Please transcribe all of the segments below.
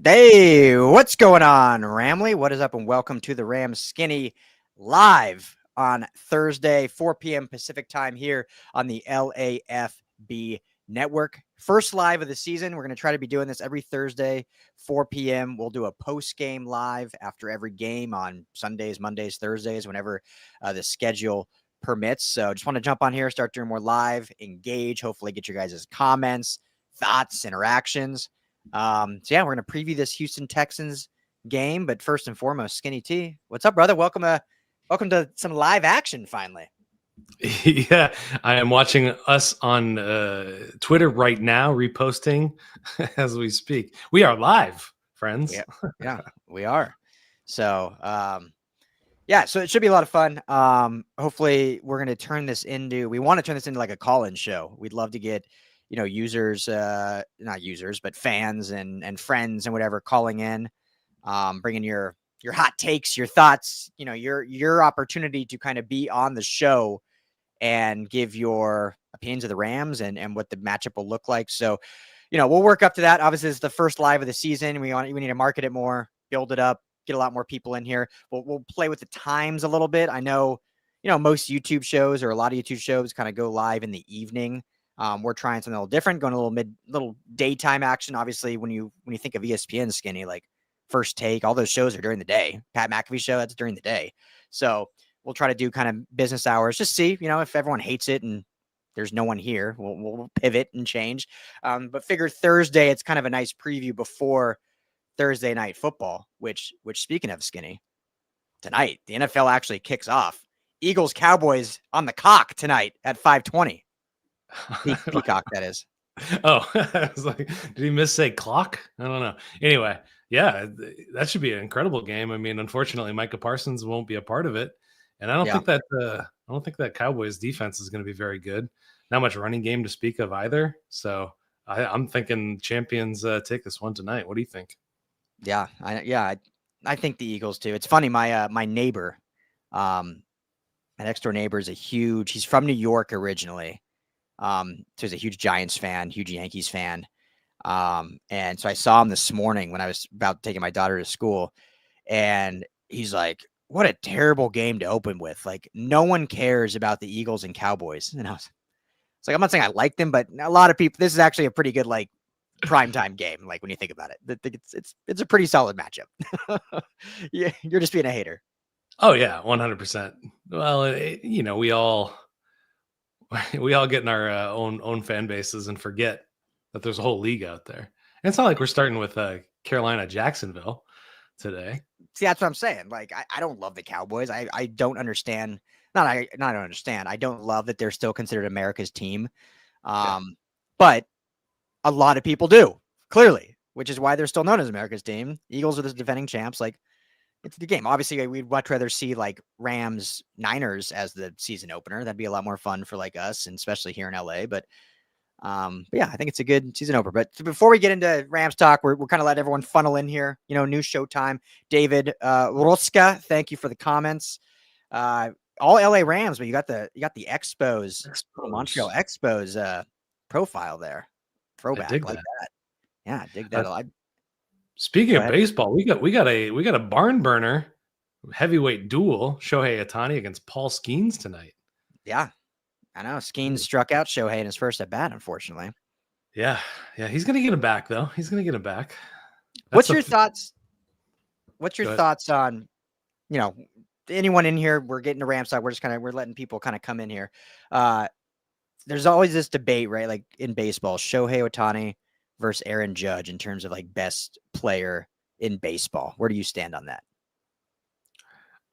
Hey, what's going on, Ramley? What is up, and welcome to the Rams Skinny live on Thursday, 4 p.m. Pacific time here on the LAFB network. First live of the season. We're going to try to be doing this every Thursday, 4 p.m. We'll do a post-game live after every game on Sundays, Mondays, Thursdays, whenever the schedule permits. So just want to jump on here, start doing more live, engage, hopefully get your guys' comments, thoughts, interactions. So yeah, we're going to preview this Houston Texans game, but first and foremost, Skinny T, what's up, brother? Welcome to some live action finally. Yeah, I am watching us on Twitter right now, reposting as we speak. We are live, friends. Yeah, we are. So, yeah, so it should be a lot of fun. Hopefully we want to turn this into like a call-in show. We'd love to get, users, not users, but fans and friends and whatever calling in, bringing your hot takes, your thoughts, your opportunity to kind of be on the show and give your opinions of the Rams and what the matchup will look like. So, we'll work up to that. Obviously, it's the first live of the season. We need to market it more, build it up, get a lot more people in here. We'll play with the times a little bit. I know, most YouTube shows or a lot of YouTube shows kind of go live in the evening. We're trying something a little different, going a little daytime action. Obviously, when you think of ESPN Skinny, like First Take, all those shows are during the day. Pat McAfee show, that's during the day. So we'll try to do kind of business hours, just see, if everyone hates it and there's no one here, we'll pivot and change. But figure Thursday, it's kind of a nice preview before Thursday night football, which speaking of Skinny, tonight, the NFL actually kicks off. Eagles Cowboys on the cock tonight at 5:20. Peacock, that is. Oh, I was like, did he say clock? I don't know. Anyway, yeah, that should be an incredible game. I mean, unfortunately, Micah Parsons won't be a part of it, and I don't think that Cowboys defense is going to be very good. Not much running game to speak of either. So I'm thinking champions take this one tonight. What do you think? Yeah, I think the Eagles too. It's funny, my neighbor, my next door neighbor is he's from New York originally. So he's a huge Giants fan, huge Yankees fan. And so I saw him this morning when I was about taking my daughter to school, and he's like, what a terrible game to open with. Like, no one cares about the Eagles and Cowboys. And it's like, I'm not saying I like them, but a lot of people, this is actually a pretty good, like, primetime game. Like, when you think about it, it's a pretty solid matchup. Yeah, you're just being a hater. Oh yeah, 100%. Well, we all get in our own fan bases and forget that there's a whole league out there. And it's not like we're starting with Carolina, Jacksonville today. See, that's what I'm saying. Like, I don't love the Cowboys. I don't understand. I don't understand. I don't love that they're still considered America's team. But a lot of people do, clearly, which is why they're still known as America's team. Eagles are the defending champs. Like, it's the game. Obviously, we'd much rather see like Rams Niners as the season opener. That'd be a lot more fun for like us, and especially here in LA. But yeah, I think it's a good season opener. But before we get into Rams talk, we're kind of letting everyone funnel in here. New showtime. David Roska, thank you for the comments. All LA Rams, but you got the Expos. Montreal Expos profile there. Throwback like that. Yeah, dig that. Speaking of baseball, we got a barn burner heavyweight duel. Shohei Ohtani against Paul Skeens tonight. Yeah, I know. Skeens struck out Shohei in his first at bat, unfortunately. Yeah, he's gonna get him back though. He's gonna get him back. What's your thoughts? What's your thoughts on, anyone in here? We're getting to Rams side. We're letting people kind of come in here. There's always this debate, right? Like in baseball, Shohei Ohtani versus Aaron Judge in terms of like best player in baseball. Where do you stand on that?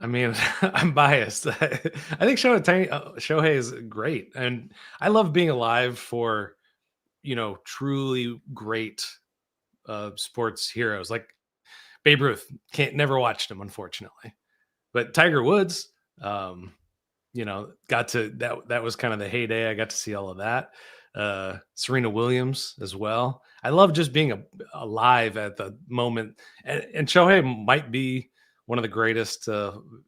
I mean, I'm biased. I think Shohei is great. And I love being alive for, truly great sports heroes. Like Babe Ruth, never watched him, unfortunately. But Tiger Woods, got to, that was kind of the heyday. I got to see all of that. Serena Williams as well. I love just being alive at the moment. And Shohei might be one of the greatest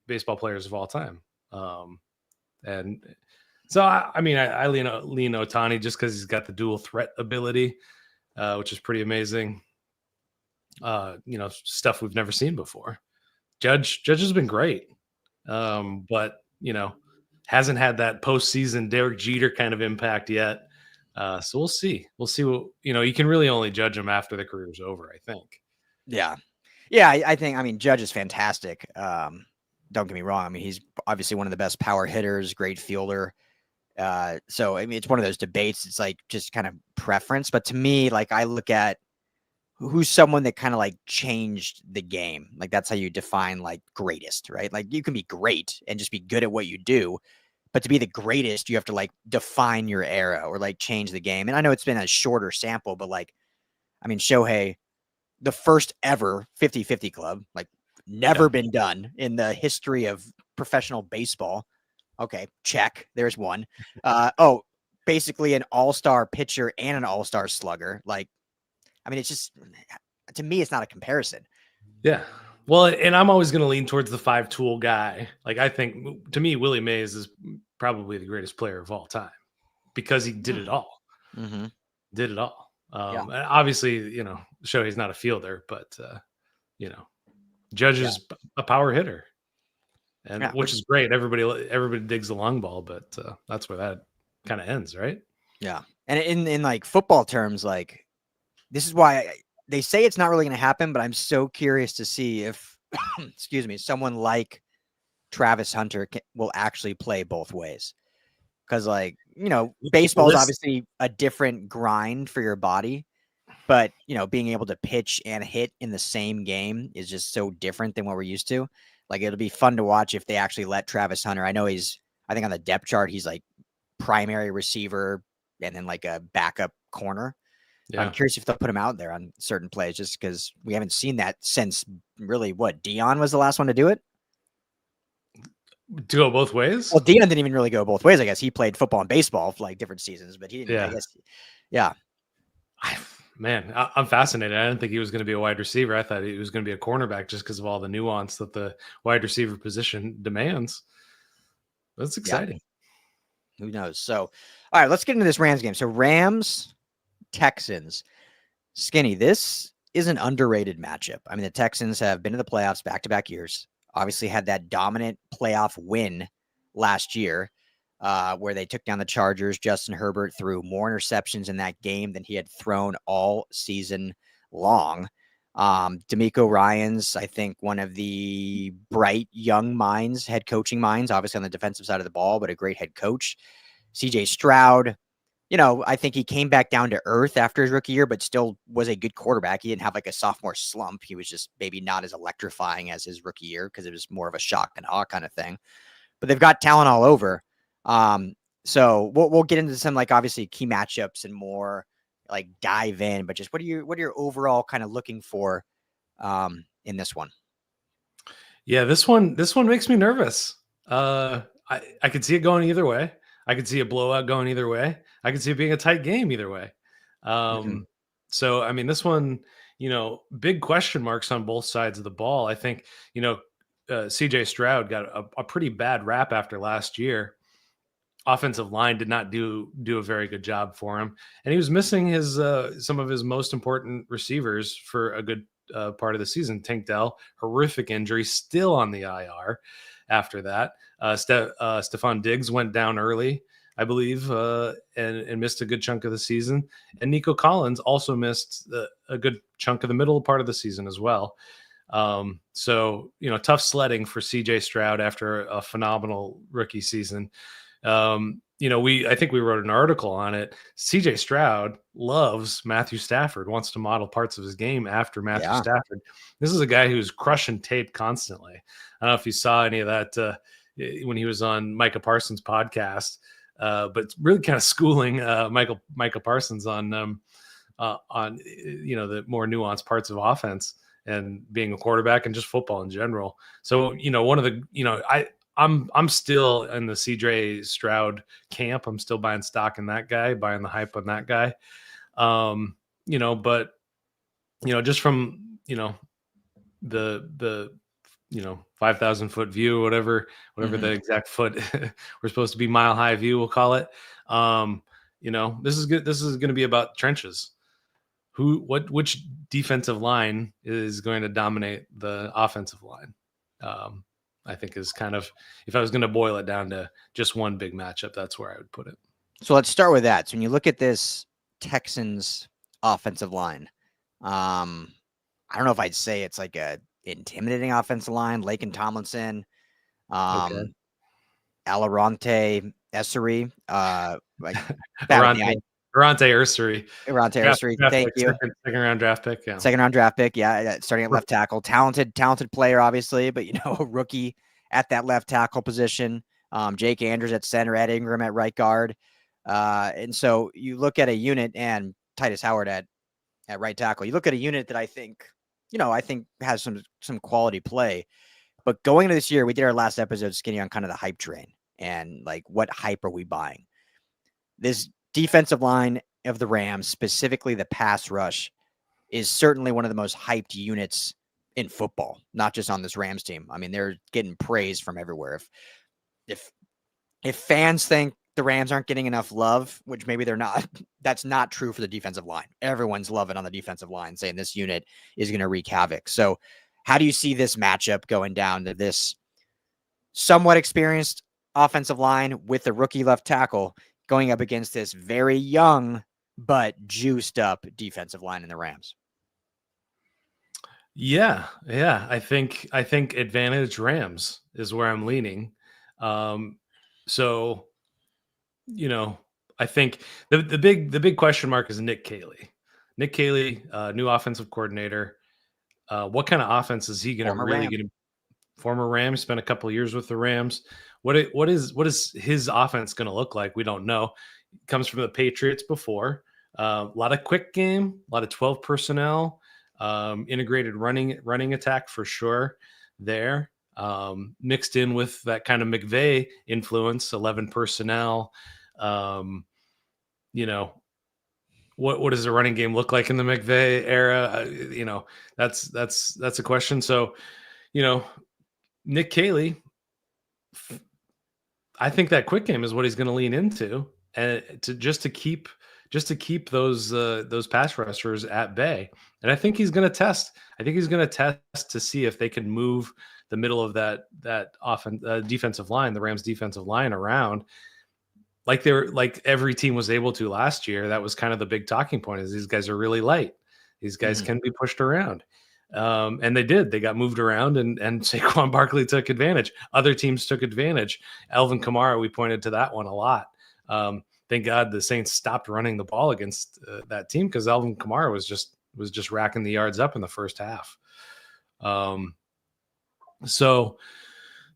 baseball players of all time. And so, I lean Ohtani just because he's got the dual threat ability, which is pretty amazing. stuff we've never seen before. Judge has been great, but hasn't had that postseason Derek Jeter kind of impact yet. So we'll see. We'll see what you can really only judge him after the career's over, I think. Yeah. I think. I mean, Judge is fantastic. Don't get me wrong. I mean, he's obviously one of the best power hitters, great fielder. So I mean, it's one of those debates. It's like just kind of preference. But to me, like I look at who's someone that kind of like changed the game. Like that's how you define like greatest, right? Like you can be great and just be good at what you do, but to be the greatest, you have to like define your era or like change the game. And I know it's been a shorter sample, but like, I mean, Shohei, the first ever 50-50 club, like never been done in the history of professional baseball. Okay, check. There's one. Basically an all-star pitcher and an all-star slugger. Like, I mean, it's just, to me, it's not a comparison. Yeah. Well, and I'm always going to lean towards the 5-tool guy. Like, I think, to me, Willie Mays is probably the greatest player of all time because he did it all. Mm-hmm. Did it all. Obviously, Shohei's not a fielder, but, Judge is a power hitter, and which is great. Everybody digs the long ball, but that's where that kind of ends, right? Yeah. And in like football terms, like, this is why they say it's not really going to happen, but I'm so curious to see if, excuse me, someone like Travis Hunter will actually play both ways. Because, like, baseball is obviously a different grind for your body, but, being able to pitch and hit in the same game is just so different than what we're used to. Like, it'll be fun to watch if they actually let Travis Hunter. I know I think on the depth chart, he's like primary receiver and then like a backup corner. Yeah. I'm curious if they'll put him out there on certain plays just because we haven't seen that since really Dion was the last one to do it. To go both ways? Well, Dion didn't even really go both ways. I guess he played football and baseball for like different seasons, but he didn't. Yeah. I guess, yeah. Man, I'm fascinated. I didn't think he was going to be a wide receiver. I thought he was going to be a cornerback just because of all the nuance that the wide receiver position demands. That's exciting. Yeah. Who knows? So, all right, let's get into this Rams game. So, Rams, Texans. Skinny, this is an underrated matchup. I mean, the Texans have been to the playoffs back-to-back years. Obviously had that dominant playoff win last year where they took down the Chargers. Justin Herbert threw more interceptions in that game than he had thrown all season long. D'Amico Ryans, I think one of the bright young minds, head coaching minds, obviously on the defensive side of the ball, but a great head coach. CJ Stroud, I think he came back down to earth after his rookie year, but still was a good quarterback. He didn't have like a sophomore slump. He was just maybe not as electrifying as his rookie year because it was more of a shock and awe kind of thing. But they've got talent all over. So we'll get into some like obviously key matchups and more like dive in. But just what are you overall kind of looking for in this one? Yeah, this one makes me nervous. I could see it going either way. I could see a blowout going either way. I could see it being a tight game either way. So, I mean, this one, big question marks on both sides of the ball. I think, CJ Stroud got a pretty bad rap after last year. Offensive line did not do a very good job for him. And he was missing his some of his most important receivers for a good part of the season. Tank Dell, horrific injury, still on the IR after that. Stephon Diggs went down early, I believe, and missed a good chunk of the season. And Nico Collins also missed a good chunk of the middle part of the season as well. So, tough sledding for CJ Stroud after a phenomenal rookie season. I think we wrote an article on it. CJ Stroud loves Matthew Stafford, wants to model parts of his game after Matthew Stafford. This is a guy who's crushing tape constantly. I don't know if you saw any of that when he was on Micah Parsons' podcast, but it's really kind of schooling Micah Parsons on the more nuanced parts of offense and being a quarterback and just football in general. So, one of the, I'm still in the CJ Stroud camp. I'm still buying stock in that guy, buying the hype on that guy. But just from, the 5,000 foot view, whatever the exact foot we're supposed to be, mile high view, we'll call it. This is good. This is going to be about trenches. which defensive line is going to dominate the offensive line. I think is kind of, if I was going to boil it down to just one big matchup, that's where I would put it. So let's start with that. So when you look at this Texans offensive line, I don't know if I'd say it's like a intimidating offensive line. Laken Tomlinson, Okay. Alorante Essery, like Arante Ursary. Arante Essery. Thank you. Second round draft pick. Yeah. Second round draft pick. Yeah. Starting at left tackle. Talented player, obviously, but a rookie at that left tackle position. Jake Andrews at center, Ed Ingram at right guard. And so you look at a unit, and Titus Howard at right tackle. You look at a unit that I think has some quality play. But going into this year, we did our last episode skinny on kind of the hype train and like what hype are we buying? This defensive line of the Rams, specifically the pass rush, is certainly one of the most hyped units in football, not just on this Rams team. I mean, they're getting praise from everywhere. If fans think the Rams aren't getting enough love, which maybe they're not, that's not true for the defensive line. Everyone's loving on the defensive line, saying this unit is going to wreak havoc. So how do you see this matchup going down to this somewhat experienced offensive line with the rookie left tackle going up against this very young but juiced up defensive line in the Rams? Yeah. I think advantage Rams is where I'm leaning. So, I think the big question mark is Nick Caley. Nick Caley, new offensive coordinator. What kind of offense is he going to really get? Former Ram, spent a couple of years with the Rams. What is his offense going to look like? We don't know. Comes from the Patriots before. A lot of quick game, a lot of 12 personnel, integrated running attack for sure there. Mixed in with that kind of McVay influence, 11 personnel. What does the running game look like in the McVay era? That's a question. So, Nick Caley, I think that quick game is what he's going to lean into, and to keep those pass rushers at bay. And I think he's going to test. I think he's going to test to see if they can move the middle of that defensive line, the Rams defensive line, around like every team was able to last year. That was kind of the big talking point, is these guys are really light. These guys can be pushed around. And they did. They got moved around, and Saquon Barkley took advantage. Other teams took advantage. Alvin Kamara, we pointed to that one a lot. Thank God the Saints stopped running the ball against that team, because Alvin Kamara was just racking the yards up in the first half. So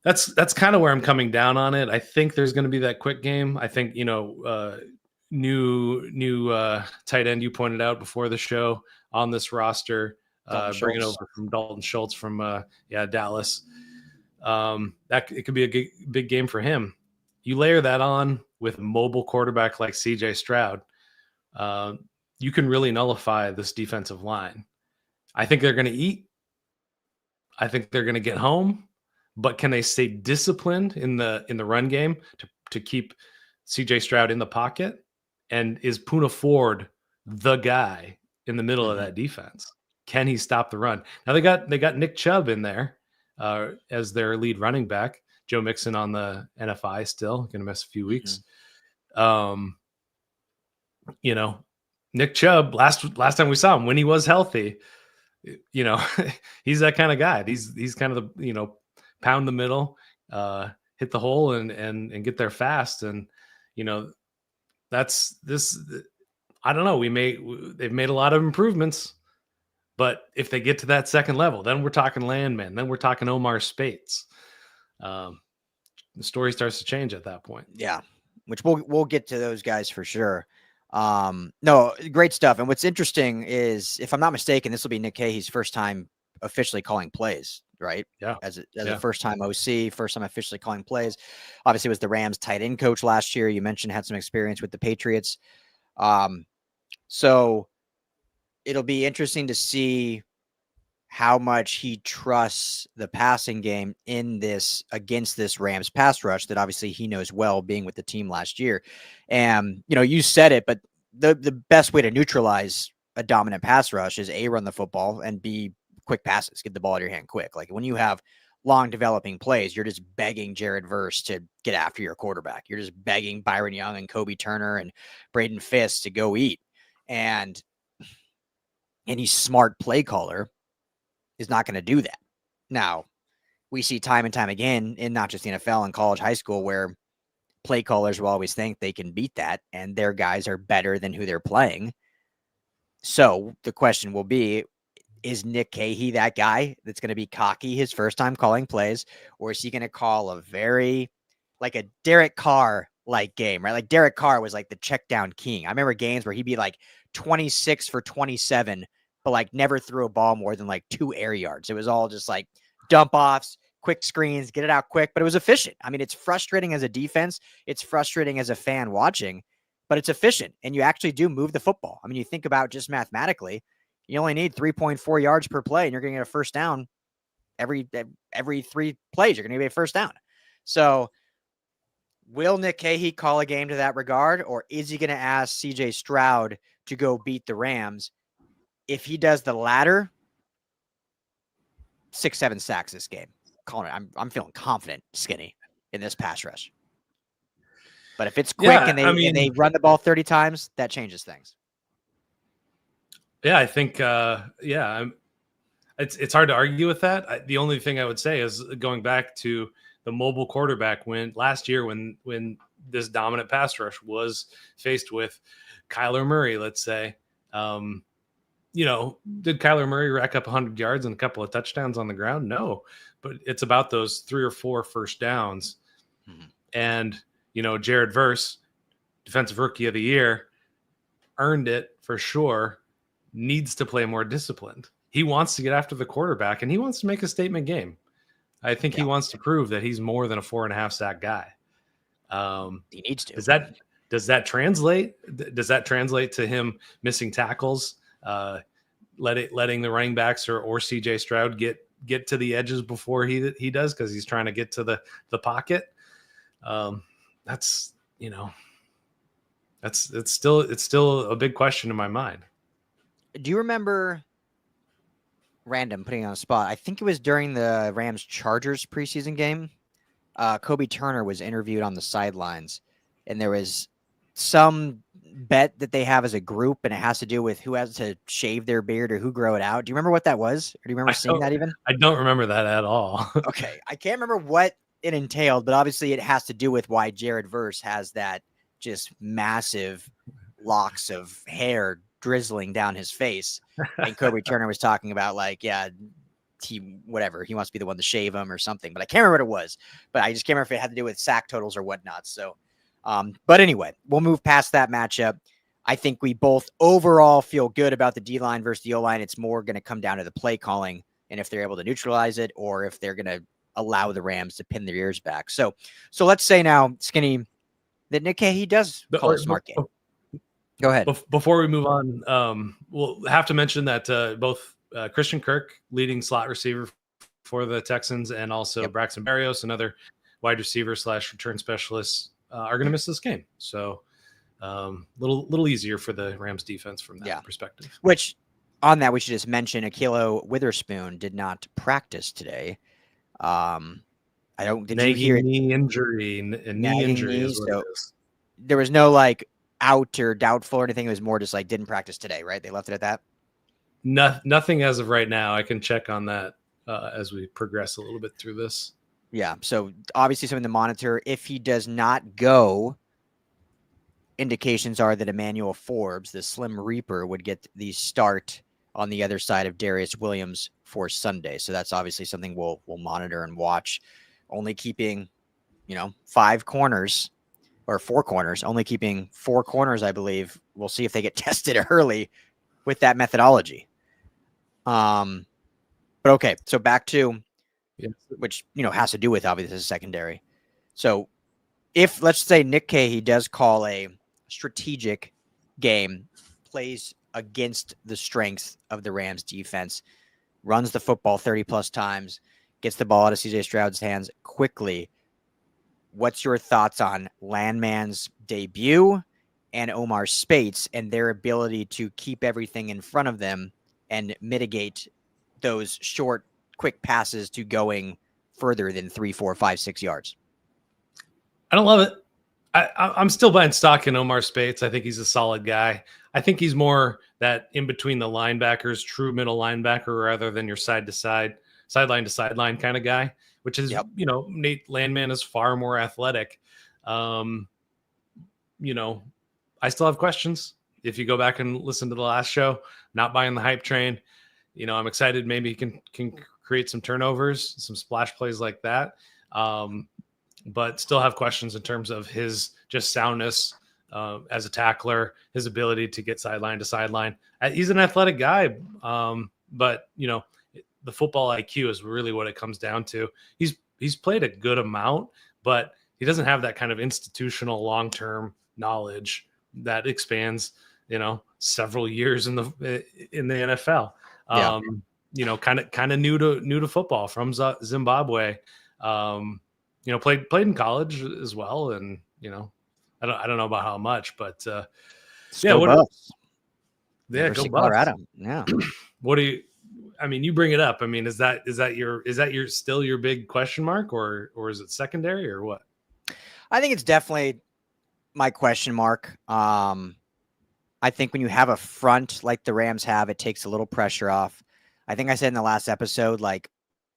that's kind of where I'm coming down on it. I think there's going to be that quick game. I think, new tight end you pointed out before the show on this roster, bringing over from Dalton Schultz from Dallas. That it could be a big game for him. You layer that on with a mobile quarterback like CJ Stroud, you can really nullify this defensive line. I think they're going to eat. I think they're going to get home, but can they stay disciplined in the run game to keep CJ Stroud in the pocket? And is Poona Ford the guy in the middle of that defense? Can he stop the run? Now they got Nick Chubb in there as their lead running back. Joe Mixon on the NFI still, going to miss a few weeks. Nick Chubb, last time we saw him when he was healthy, he's that kind of guy. He's kind of the, pound the middle, hit the hole and get there fast. And, that's this, I don't know. They've made a lot of improvements, but if they get to that second level, then we're talking Landman, then we're talking Omar Spates. The story starts to change at that point. Yeah. Which we'll get to those guys for sure. No, great stuff. And what's interesting is, if I'm not mistaken, this will be Nick Cahey's first time officially calling plays, right? Yeah. As a first time OC, first time officially calling plays. Obviously was the Rams tight end coach last year. You mentioned had some experience with the Patriots. So it'll be interesting to see how much he trusts the passing game against this Rams pass rush that obviously he knows well, being with the team last year. And, you said it, but the best way to neutralize a dominant pass rush is A, run the football, and B, quick passes, get the ball out of your hand quick. Like when you have long developing plays, you're just begging Jared Verse to get after your quarterback. You're just begging Byron Young and Kobe Turner and Braden Fiske to go eat. And any smart play caller is not going to do that. Now, we see time and time again in not just the NFL and college, high school, where play callers will always think they can beat that and their guys are better than who they're playing. So the question will be, is Nick Cahey that guy that's going to be cocky his first time calling plays, or is he going to call a very, like a Derek Carr like game, right? Like Derek Carr was like the check down king. I remember games where he'd be like 26 for 27, but like never threw a ball more than like 2 air yards. It was all just like dump offs, quick screens, get it out quick, but it was efficient. I mean, it's frustrating as a defense. It's frustrating as a fan watching, but it's efficient. And you actually do move the football. I mean, you think about just mathematically, you only need 3.4 yards per play and you're going to get a first down every 3 plays. You're going to get a first down. So will Nick Cahey call a game to that regard, or is he going to ask CJ Stroud to go beat the Rams? If he does the latter, 6-7 sacks this game. Calling it, I'm feeling confident, Skinny, in this pass rush. But if it's quick and they run the ball 30 times, that changes things. Yeah, I think it's hard to argue with that. The only thing I would say is going back to the mobile quarterback last year when this dominant pass rush was faced with Kyler Murray, let's say. Did Kyler Murray rack up 100 yards and a couple of touchdowns on the ground? No, but it's about those 3 or 4 first downs. Mm-hmm. And, Jared Verse, Defensive Rookie of the Year, earned it for sure, needs to play more disciplined. He wants to get after the quarterback, and he wants to make a statement game. I think he wants to prove that he's more than a 4.5 sack guy. He needs to. Does that translate? Does that translate to him missing tackles? Letting the running backs or CJ Stroud get to the edges before he does, because he's trying to get to the pocket. It's still a big question in my mind. Do you remember, random, putting on a spot, I think it was during the Rams Chargers preseason game, Kobe Turner was interviewed on the sidelines, and there was some bet that they have as a group, and it has to do with who has to shave their beard or who grow it out. Do you remember what that was? Or do you remember seeing that even? I don't remember that at all. Okay. I can't remember what it entailed, but obviously it has to do with why Jared Verse has that just massive locks of hair drizzling down his face. And Kobe Turner was talking about he wants to be the one to shave him or something, but I can't remember what it was, but I just can't remember if it had to do with sack totals or whatnot. So, but anyway, we'll move past that matchup. I think we both overall feel good about the D-line versus the O-line. It's more going to come down to the play calling and if they're able to neutralize it, or if they're going to allow the Rams to pin their ears back. So let's say now, Skinny, that Nick Cahey does call a smart game. Go ahead. Before we move on, we'll have to mention that both Christian Kirk, leading slot receiver for the Texans, and also Braxton Berrios, another wide receiver / return specialist, are going to miss this game. So little easier for the Rams defense from that perspective. Which, on that, we should just mention Ahkello Witherspoon did not practice today. Did you hear knee injury? Knee injury is what it is. There was no out or doubtful or anything. It was more just didn't practice today, right? They left it at that. Nothing as of right now. I can check on that as we progress a little bit through this. Yeah. So obviously something to monitor. If he does not go, indications are that Emmanuel Forbes, the Slim Reaper, would get the start on the other side of Darius Williams for Sunday. So that's obviously something we'll monitor and watch. Only keeping, 5 corners or 4 corners, only keeping 4 corners, I believe. We'll see if they get tested early with that methodology. But okay, so back to which, has to do with obviously the secondary. So if, let's say, Nick Cahey does call a strategic game, plays against the strength of the Rams defense, runs the football 30 plus times, gets the ball out of CJ Stroud's hands quickly, what's your thoughts on Landman's debut and Omar Spates and their ability to keep everything in front of them and mitigate those short, quick passes to going further than 3, 4, 5, 6 yards. I don't love it. I'm still buying stock in Omar Spates. I think he's a solid guy. I think he's more that in between the linebackers, true middle linebacker, rather than your side to side, sideline to sideline kind of guy, which is, Nate Landman is far more athletic. I still have questions. If you go back and listen to the last show, not buying the hype train. I'm excited. Maybe he can create some turnovers, some splash plays like that. But still have questions in terms of his just soundness as a tackler, his ability to get sideline to sideline. He's an athletic guy, but the football IQ is really what it comes down to. He's played a good amount, but he doesn't have that kind of institutional long-term knowledge that expands, several years in the NFL. Kind of new to football from Zimbabwe. Played in college as well, and I don't know about how much, but go Buffs. Go Colorado. Yeah. What do you? I mean, you bring it up. I mean, is that your still your big question mark, or is it secondary, or what? I think it's definitely my question mark. I think when you have a front like the Rams have, it takes a little pressure off. I think I said in the last episode, like,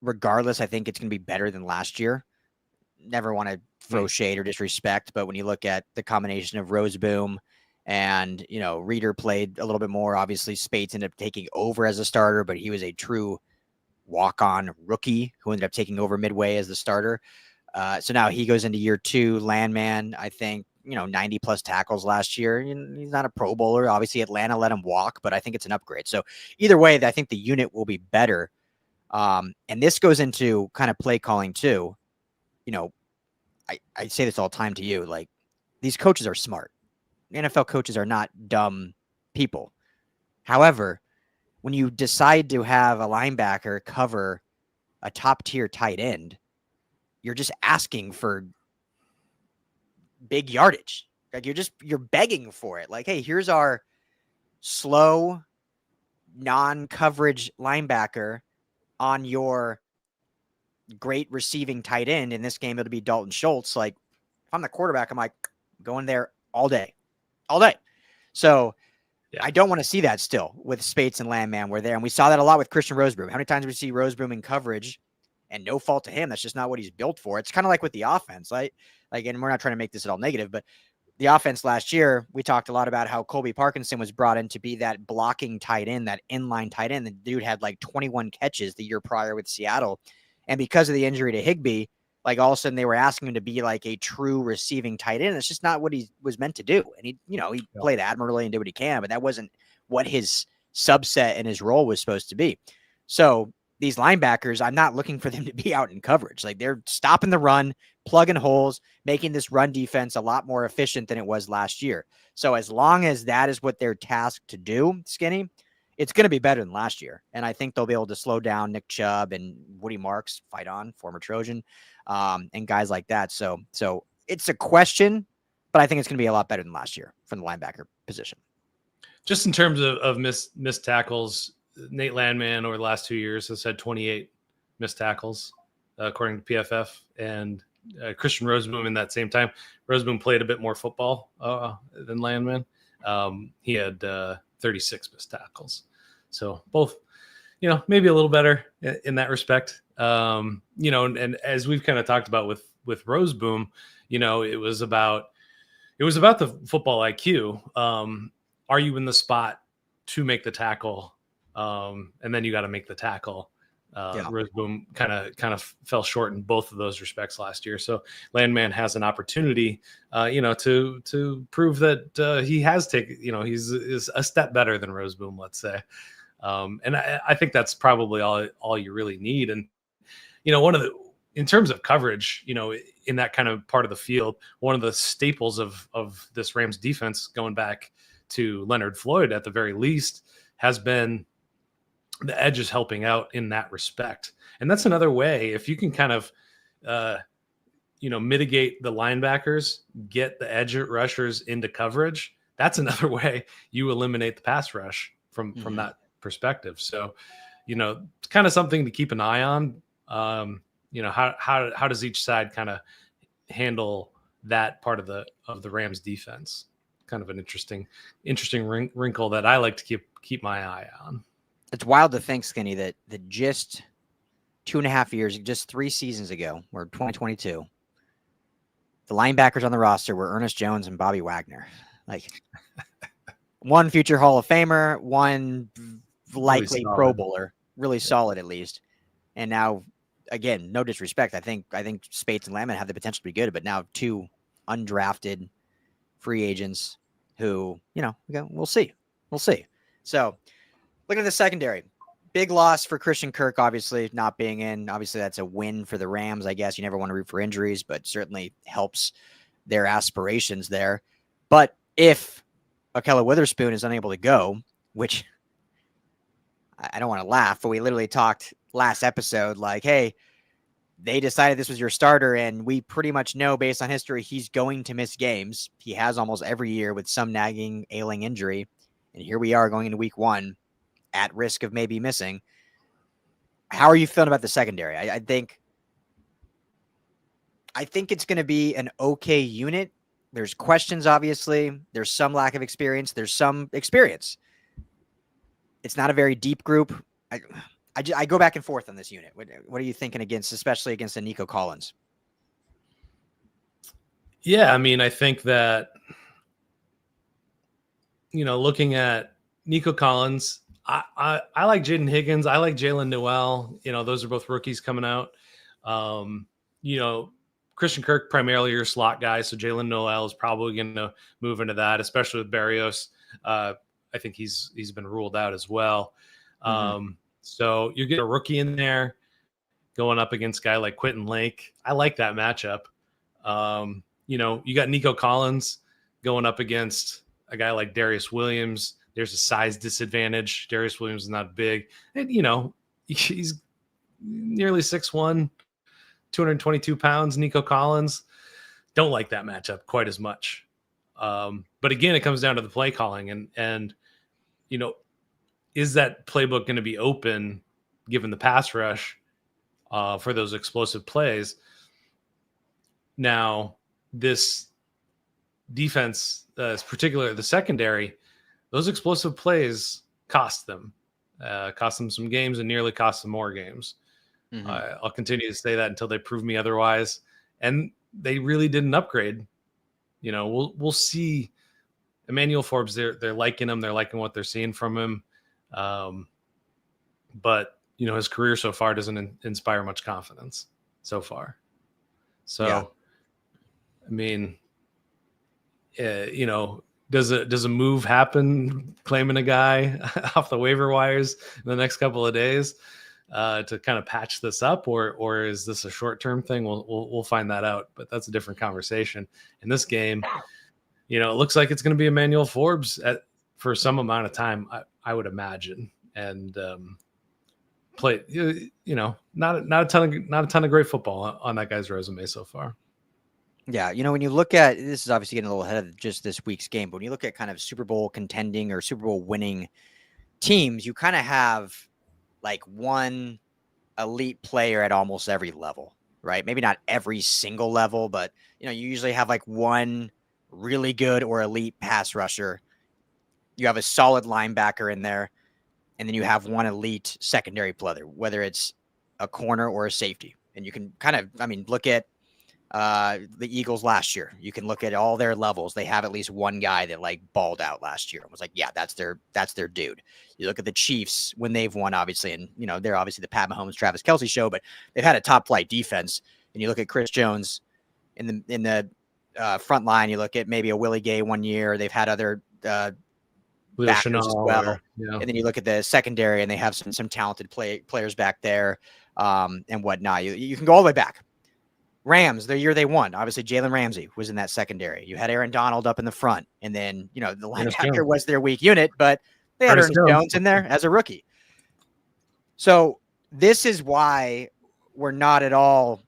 regardless, I think it's going to be better than last year. Never want to throw shade or disrespect, but when you look at the combination of Roseboom and, Reeder played a little bit more, obviously Spates ended up taking over as a starter, but he was a true walk-on rookie who ended up taking over midway as the starter. So now he goes into year 2. Landman, I think, 90 plus tackles last year. He's not a Pro Bowler. Obviously Atlanta let him walk, but I think it's an upgrade. So either way, I think the unit will be better. And this goes into kind of play calling too. I say this all the time to you, like, these coaches are smart. NFL coaches are not dumb people. However, when you decide to have a linebacker cover a top tier tight end, you're just asking for big yardage. Like, you're begging for it. Like, hey, here's our slow non-coverage linebacker on your great receiving tight end. In this game, it'll be Dalton Schultz. Like, if I'm the quarterback, I'm like going there all day. So I don't want to see that still with Spates and Landman. We're there. And we saw that a lot with Christian Roseboom. How many times we see Roseboom in coverage and no fault to him? That's just not what he's built for. It's kind of like with the offense. Like, and we're not trying to make this at all negative, but the offense last year, we talked a lot about how Colby Parkinson was brought in to be that blocking tight end, that inline tight end. The dude had like 21 catches the year prior with Seattle. And because of the injury to Higbee, like, all of a sudden they were asking him to be like a true receiving tight end. It's just not what he was meant to do. And he played admirably and did what he can, but that wasn't what his subset and his role was supposed to be. So these linebackers, I'm not looking for them to be out in coverage. Like, they're stopping the run, plugging holes, making this run defense a lot more efficient than it was last year. So as long as that is what they're tasked to do, Skinny, it's going to be better than last year. And I think they'll be able to slow down Nick Chubb and Woody Marks, fight on, former Trojan, and guys like that. So it's a question, but I think it's going to be a lot better than last year from the linebacker position. Just in terms of missed tackles, Nate Landman over the last 2 years has had 28 missed tackles, according to PFF. And Christian Roseboom in that same time. Roseboom played a bit more football than Landman. He had 36 missed tackles. So both, maybe a little better in that respect. And as we've kind of talked about with Roseboom, it was about the football IQ. Are you in the spot to make the tackle? And then you got to make the tackle. Roseboom kind of fell short in both of those respects last year. So Landman has an opportunity, to prove that he has taken, he's a step better than Roseboom, let's say. And I think that's probably all you really need. And, in terms of coverage, in that kind of part of the field, one of the staples of this Rams defense going back to Leonard Floyd at the very least has been the edges helping out in that respect. And that's another way, if you can kind of, mitigate the linebackers, get the edge rushers into coverage, that's another way you eliminate the pass rush from that perspective. So, it's kind of something to keep an eye on. How does each side kind of handle that part of the Rams defense? Kind of an interesting wrinkle that I like to keep my eye on. It's wild to think, Skinny, that just 2.5 years, just 3 seasons ago, or 2022, the linebackers on the roster were Ernest Jones and Bobby Wagner. Like, one future Hall of Famer, one likely really Pro Bowler, really solid at least. And now, again, no disrespect, I think Spates and Lamont have the potential to be good, but now 2 undrafted free agents who, we'll see. So, looking at the secondary, big loss for Christian Kirk, obviously, not being in. Obviously, that's a win for the Rams, I guess. You never want to root for injuries, but certainly helps their aspirations there. But if Ahkello Witherspoon is unable to go, which I don't want to laugh, but we literally talked last episode like, hey, they decided this was your starter, and we pretty much know based on history he's going to miss games. He has almost every year with some nagging, ailing injury. And here we are going into week 1 at risk of maybe missing. How are you feeling about the secondary? I think it's going to be an okay unit. There's questions, obviously. There's some lack of experience. There's some experience. It's not a very deep group. I go back and forth on this unit. What are you thinking especially against a Nico Collins? Yeah, I mean, I think that, looking at Nico Collins, I like Jaden Higgins. I like Jalen Noel. Those are both rookies coming out. Christian Kirk, primarily your slot guy. So Jalen Noel is probably going to move into that, especially with Barrios. I think he's been ruled out as well. So you get a rookie in there going up against a guy like Quentin Lake. I like that matchup. You got Nico Collins going up against a guy like Darius Williams. There's a size disadvantage. Darius Williams is not big. And, he's nearly 6'1", 222 pounds. Nico Collins. Don't like that matchup quite as much. But again, it comes down to the play calling. And is that playbook going to be open given the pass rush for those explosive plays? Now, this defense, particularly the secondary, those explosive plays cost them some games and nearly cost them more games. I'll continue to say that until they prove me otherwise. And they really didn't upgrade. We'll see. Emmanuel Forbes, they're liking him. They're liking what they're seeing from him. But his career so far doesn't inspire much confidence so far. So, yeah. I mean, does a move happen claiming a guy off the waiver wires in the next couple of days to kind of patch this up, or is this a short-term thing? We'll find that out, but that's a different conversation. In this game, it looks like it's going to be Emmanuel Forbes for some amount of time, I would imagine, and play. Not a ton of great football on that guy's resume so far. Yeah, when you look at, this is obviously getting a little ahead of just this week's game, but when you look at kind of Super Bowl contending or Super Bowl winning teams, you kind of have like one elite player at almost every level, right? Maybe not every single level, but you usually have like one really good or elite pass rusher. You have a solid linebacker in there, and then you have one elite secondary player, whether it's a corner or a safety. And you can kind of, look at the Eagles last year. You can look at all their levels. They have at least one guy that like balled out last year and was like, yeah, that's their dude. You look at the Chiefs when they've won, obviously, and they're obviously the Pat Mahomes, Travis Kelce show, but they've had a top flight defense. And you look at Chris Jones in the front line. You look at maybe a Willie Gay one year. They've had other backers as well. And then you look at the secondary, and they have some talented players back there and whatnot. You can go all the way back. Rams, the year they won, obviously Jalen Ramsey was in that secondary. You had Aaron Donald up in the front, and then the linebacker was their weak unit, but they had Ernest Jones in there as a rookie. So this is why we're not at all.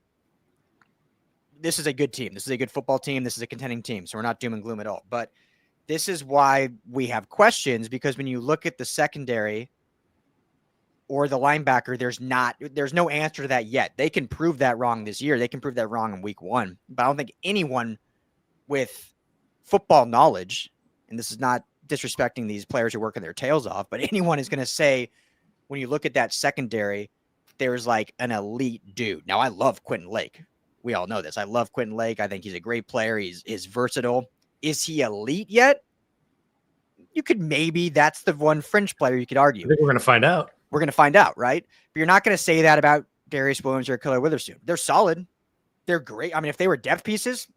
This is a good team. This is a good football team. This is a contending team. So we're not doom and gloom at all. But this is why we have questions, because when you look at the secondary or the linebacker, there's no answer to that yet. They can prove that wrong this year. They can prove that wrong in week 1. But I don't think anyone with football knowledge, and this is not disrespecting these players who are working their tails off, but anyone is going to say, when you look at that secondary, there's like an elite dude. Now, I love Quentin Lake. We all know this. I love Quentin Lake. I think he's a great player. He's versatile. Is he elite yet? You could maybe, that's the one fringe player you could argue. I think we're going to find out. We're going to find out, right? But you're not going to say that about Darius Williams or Killer Witherspoon. They're solid. They're great. I mean, if they were depth pieces,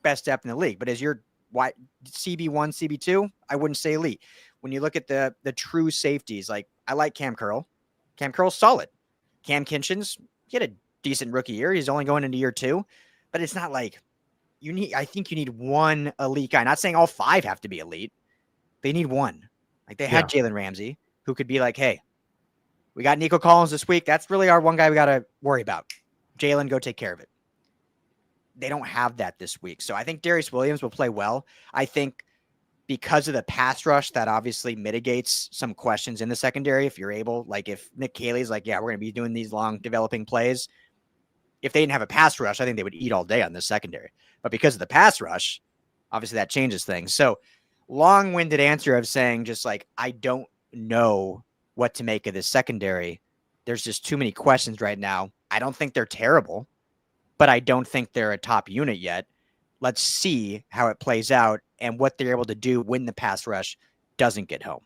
best depth in the league. But as your CB1, CB2, I wouldn't say elite. When you look at the true safeties, like I like Cam Curl. Cam Curl's solid. Cam Kinchins, he had a decent rookie year. He's only going into year 2. But it's not like I think you need one elite guy. Not saying all 5 have to be elite. They need one. Like they had Jalen Ramsey, who could be like, hey, we got Nico Collins this week. That's really our one guy we got to worry about. Jalen, go take care of it. They don't have that this week. So I think Darius Williams will play well. I think because of the pass rush, that obviously mitigates some questions in the secondary. If you're able, like if Nick Caley's like, yeah, we're going to be doing these long developing plays. If they didn't have a pass rush, I think they would eat all day on this secondary. But because of the pass rush, obviously that changes things. So long-winded answer of saying just like, I don't know what to make of this secondary. There's just too many questions right now. I don't think they're terrible, but I don't think they're a top unit yet. Let's see how it plays out and what they're able to do when the pass rush doesn't get home.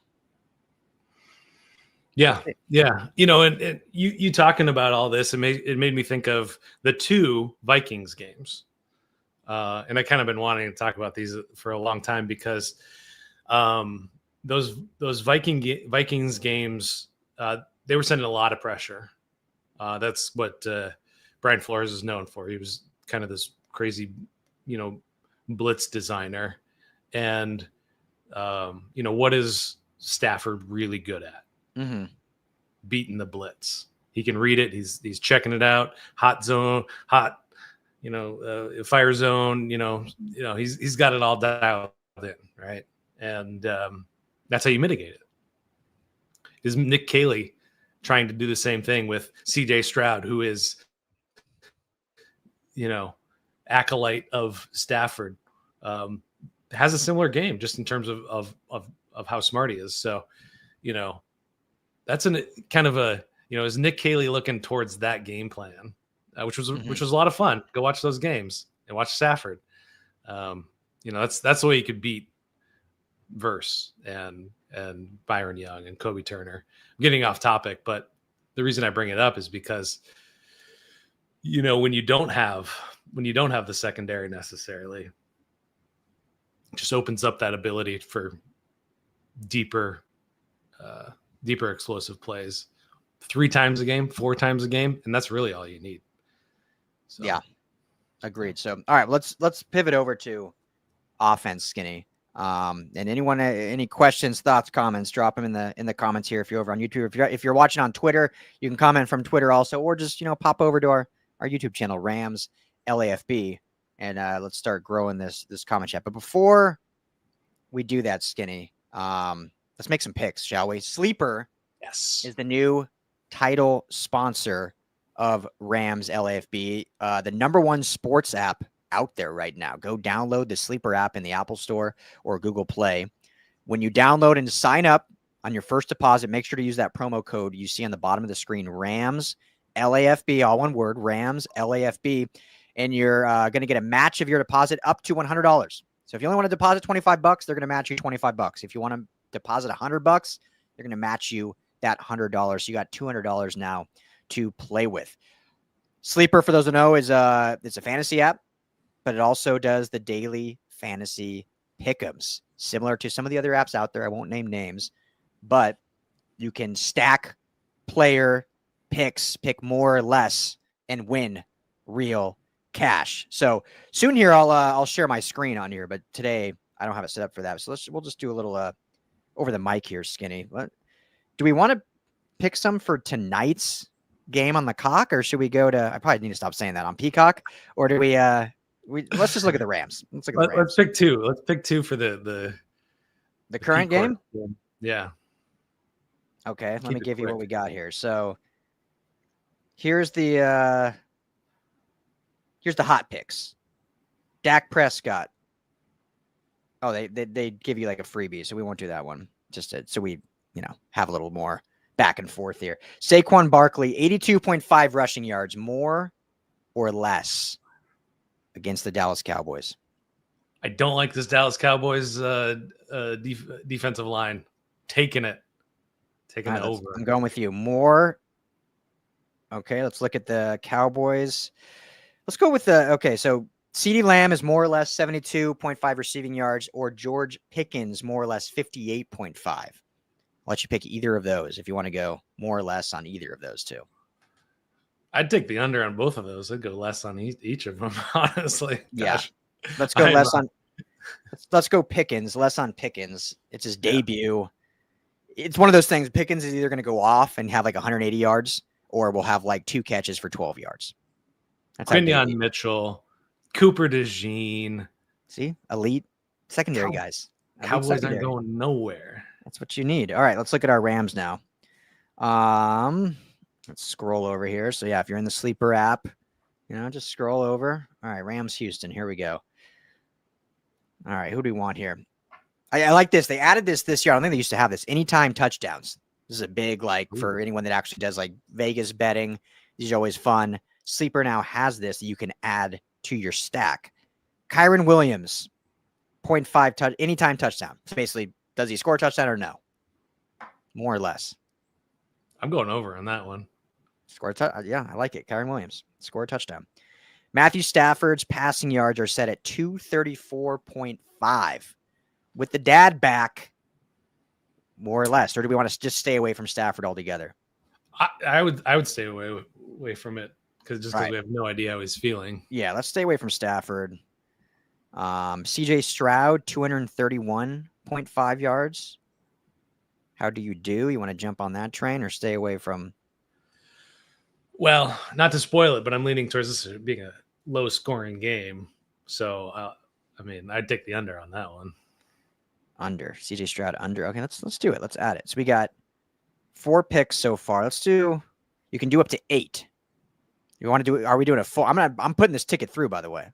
Yeah. Yeah. You know, and you talking about all this, it made me think of the 2 Vikings games. And I kind of been wanting to talk about these for a long time because those Vikings games, they were sending a lot of pressure. That's what Brian Flores is known for. He was kind of this crazy, blitz designer. And, what is Stafford really good at? Mm-hmm. Beating the blitz. He can read it. He's checking it out. Hot zone, fire zone, he's got it all dialed in, right? And that's how you mitigate it. Is Nick Caley trying to do the same thing with CJ Stroud, who is, acolyte of Stafford, has a similar game just in terms of how smart he is. So, that's kind of a, is Nick Caley looking towards that game plan, which was a lot of fun. Go watch those games and watch Stafford. That's the way you could beat Verse and Byron Young and Kobe Turner. I'm getting off topic, but the reason I bring it up is because, when you don't have the secondary necessarily, it just opens up that ability for deeper explosive plays 3 times a game, 4 times a game. And that's really all you need. So. Yeah, agreed. So, all right, let's pivot over to offense, Skinny. And anyone, any questions, thoughts, comments, drop them in the comments here. If you're over on YouTube, if you're watching on Twitter, you can comment from Twitter also, or just, pop over to our YouTube channel, Rams LAFB, and let's start growing this comment chat. But before we do that, Skinny, let's make some picks, shall we? Sleeper is the new title sponsor of Rams LAFB, the #1 sports app out there right now. Go download the Sleeper app in the Apple Store or Google Play. When you download and sign up on your first deposit, make sure to use that promo code you see on the bottom of the screen, Rams LAFB, all one word, Rams LAFB, and you're going to get a match of your deposit up to $100. So if you only want to deposit $25, they're going to match you $25. If you want to deposit $100, they're going to match you that $100. So you got $200 now to play with. Sleeper, for those who know, is it's a fantasy app, but it also does the daily fantasy pick'ems, similar to some of the other apps out there. I won't name names, but you can stack player picks, pick more or less, and win real cash. So soon here, I'll share my screen on here, but today I don't have it set up for that. So we'll just do a little over the mic here, Skinny. Do we want to pick some for tonight's game on the Cock, or should we go to? I probably need to stop saying that, on Peacock, or do we? Let's just look at the Rams. Let's pick 2. Let's pick 2 for the The current game? Yeah. Okay, let me give you what we got here. So here's the hot picks. Dak Prescott. Oh, they give you like a freebie, so we won't do that one. Just so we, have a little more back and forth here. Saquon Barkley, 82.5 rushing yards, more or less against the Dallas Cowboys. I don't like this Dallas Cowboys defensive line. Taking it over. I'm going with you. More. Okay, let's look at the Cowboys. Let's go with so CeeDee Lamb is more or less 72.5 receiving yards, or George Pickens more or less 58.5. I'll let you pick either of those if you want to go more or less on either of those two. I'd take the under on both of those. I'd go less on each of them, honestly. Gosh. Yeah. Let's go less on. Let's go Pickens. Less on Pickens. It's his debut. It's one of those things. Pickens is either going to go off and have like 180 yards, or we'll have like 2 catches for 12 yards. That's Quinyon Mitchell, Cooper DeJean. See, elite secondary guys. Cowboys aren't going nowhere. That's what you need. All right, let's look at our Rams now. Let's scroll over here. So yeah, if you're in the Sleeper app, just scroll over. All right, Rams Houston. Here we go. All right, who do we want here? I like this. They added this year. I don't think they used to have this. Anytime touchdowns. This is a big, for anyone that actually does Vegas betting. These are always fun. Sleeper now has this that you can add to your stack. Kyren Williams, 0.5 anytime touchdown. So basically, does he score a touchdown or no? More or less. I'm going over on that one. Yeah, I like it. Kyren Williams, score a touchdown. Matthew Stafford's passing yards are set at 234.5. With the dad back, more or less, or do we want to just stay away from Stafford altogether? I would stay away from it because we have no idea how he's feeling. Yeah, let's stay away from Stafford. CJ Stroud, 231.5 yards. How do? You want to jump on that train or stay away from? Well, not to spoil it, but I'm leaning towards this being a low-scoring game. So, I'd take the under on that one. Under. CJ Stroud under. Okay, let's do it. Let's add it. So we got 4 picks so far. You can do up to 8. You want to do? Are we doing a full? I'm putting this ticket through, by the way.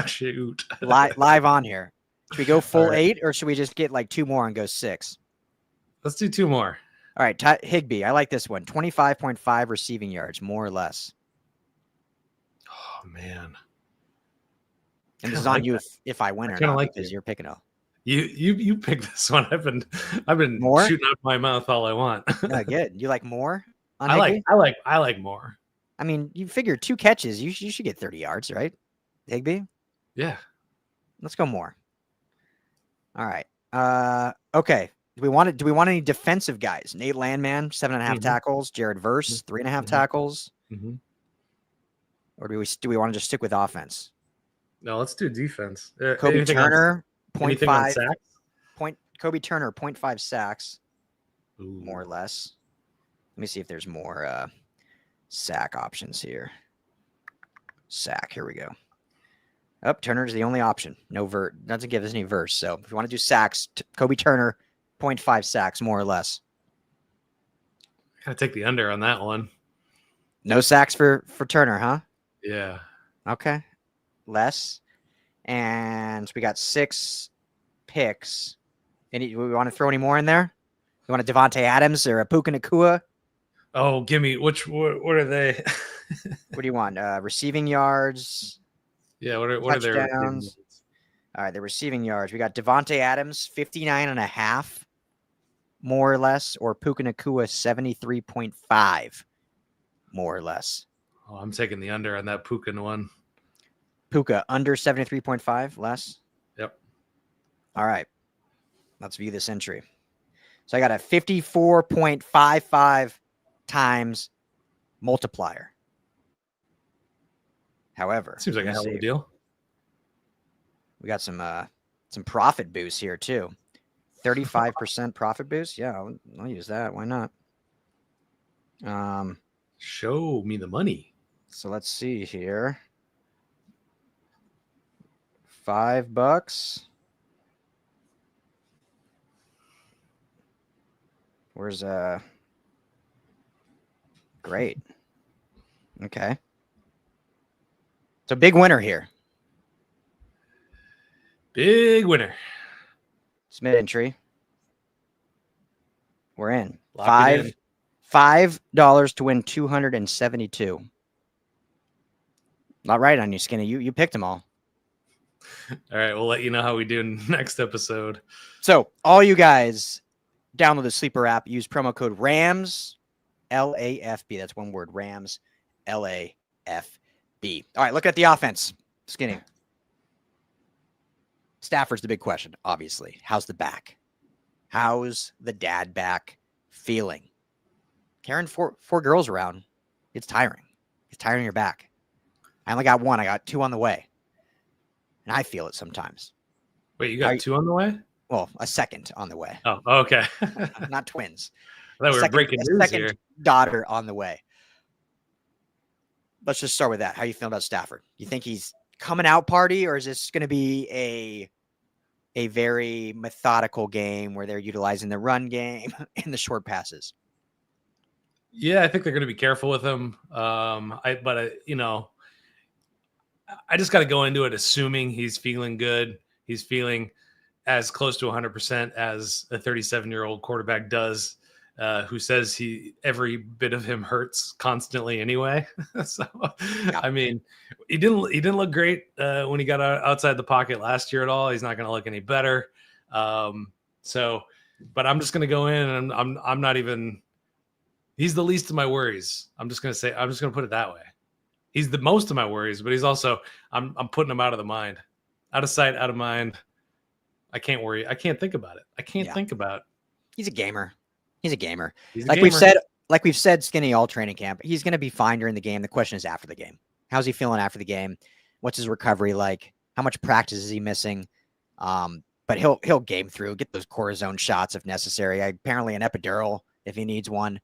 Shoot. Live on here. Should we go full 8, or should we just get 2 more and go 6? Let's do 2 more. All right, Higbee. I like this one. 25.5 receiving yards, more or less. Oh man. And this is on you if I win or not, because you're picking up. You pick this one. I've been more? shooting out my mouth all I want. Good. You like more? I like more. I mean, you figure 2 catches, you should get 30 yards, right? Higbee? Yeah. Let's go more. All right. Okay. Do we want any defensive guys? Nate Landman, 7.5 tackles. Jared Verse, 3.5 tackles. Mm-hmm. Or do we want to just stick with offense? No, let's do defense. Kobe Turner, 0.5 sacks. Kobe Turner, 0.5 sacks. Ooh. More or less. Let me see if there's more sack options here. Sack. Here we go. Turner's the only option. No doesn't give us any verse. So if you want to do sacks, Kobe Turner, 0.5 sacks, more or less. I gotta take the under on that one. No sacks for Turner, huh? Yeah. Okay. Less. And we got 6 picks. We want to throw any more in there? You want a Davante Adams or a Puka Nacua? Oh, give me what are they? What do you want? Receiving yards. Yeah, what are their touchdowns? All right, the receiving yards. We got Davante Adams, 59.5, more or less, or Puka Nacua, 73.5, more or less. Oh, I'm taking the under on that Puka one. Puka, under 73.5, less? Yep. All right. Let's view this entry. So I got a 54.55 times multiplier. However, seems like a hell of a deal. We got some profit boost here too. 35% profit boost. Yeah, I'll use that. Why not? Show me the money. So let's see here. $5. Where's great. Okay. So big winner here. Big winner. Submit entry. We're in. Lock it in. $5 to win 272. Not right on you, Skinny. You picked them all. All right, we'll let you know how we do next episode. So all you guys, download the Sleeper app. Use promo code RAMS, LAFB. That's one word, RAMS, LAFB. All right, look at the offense. Skinny. Stafford's the big question, obviously. How's the back? How's the dad back feeling? Carrying four girls around, it's tiring. It's tiring your back. I only got one. I got two on the way. And I feel it sometimes. Wait, you got two on the way? Well, a second on the way. Oh, okay. Not twins. I thought we were breaking news here. Daughter on the way. Let's just start with that. How you feel about Stafford? You think he's coming out party, or is this going to be a very methodical game where they're utilizing the run game and the short passes? Yeah, I think they're going to be careful with him. I just got to go into it assuming he's feeling good. He's feeling as close to 100% as a 37-year-old quarterback does, who says every bit of him hurts constantly anyway. So, yeah. I mean, he didn't look great when he got outside the pocket last year at all. He's not going to look any better. But I'm just going to go in, and I'm not even. He's the least of my worries. I'm just going to put it that way. He's the most of my worries, but he's also, I'm putting him out of the mind, out of sight, out of mind. I can't worry. I can't think about it. I can't think about it. He's a gamer. He's a gamer. Like we've said, Skinny, all training camp, he's going to be fine during the game. The question is after the game. How's he feeling after the game? What's his recovery like? How much practice is he missing? But he'll game through, get those cortisone shots if necessary. Apparently an epidural if he needs one.